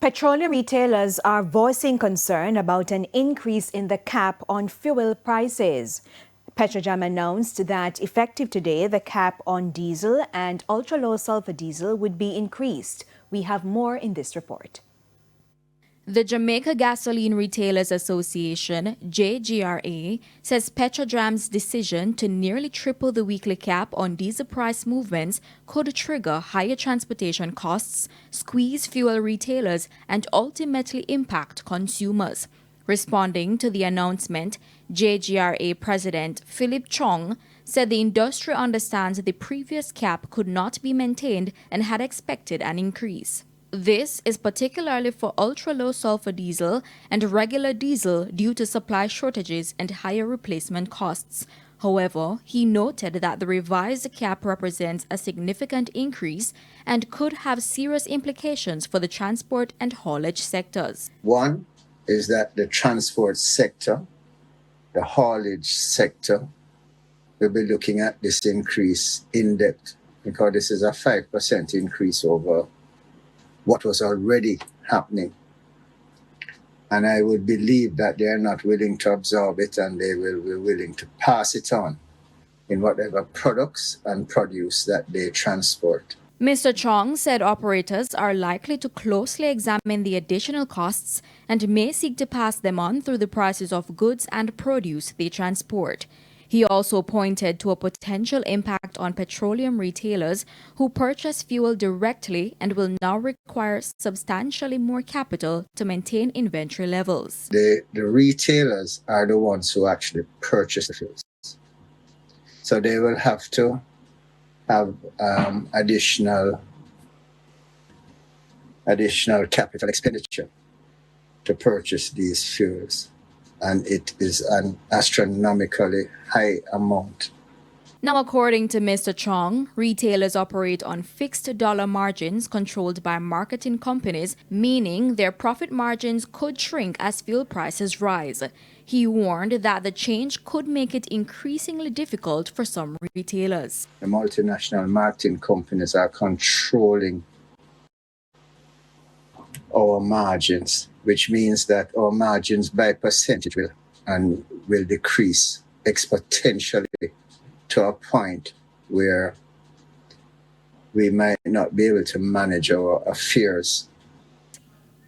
Petroleum retailers are voicing concern about an increase in the cap on fuel prices. Petrojam announced that effective today, the cap on diesel and ultra-low sulfur diesel would be increased. We have more in this report. The Jamaica Gasoline Retailers Association, JGRA, says Petrojam's decision to nearly triple the weekly cap on diesel price movements could trigger higher transportation costs, squeeze fuel retailers, and ultimately impact consumers. Responding to the announcement, JGRA President Philip Chong said the industry understands the previous cap could not be maintained and had expected an increase. This is particularly for ultra-low sulfur diesel and regular diesel due to supply shortages and higher replacement costs. However, he noted that the revised cap represents a significant increase and could have serious implications for the transport and haulage sectors. One is that the transport sector, the haulage sector, will be looking at this increase in depth because this is a 5% increase over what was already happening. And I would believe that they are not willing to absorb it and they will be willing to pass it on in whatever products and produce that they transport. Mr. Chong said operators are likely to closely examine the additional costs and may seek to pass them on through the prices of goods and produce they transport. He also pointed to a potential impact on petroleum retailers who purchase fuel directly and will now require substantially more capital to maintain inventory levels. The retailers are the ones who actually purchase the fuels. So they will have to have additional capital expenditure to purchase these fuels. And it is an astronomically high amount. Now, according to Mr. Chong, retailers operate on fixed dollar margins controlled by marketing companies, meaning their profit margins could shrink as fuel prices rise. He warned that the change could make it increasingly difficult for some retailers. The multinational marketing companies are controlling our margins, which means that our margins by percentage will decrease exponentially to a point where we might not be able to manage our affairs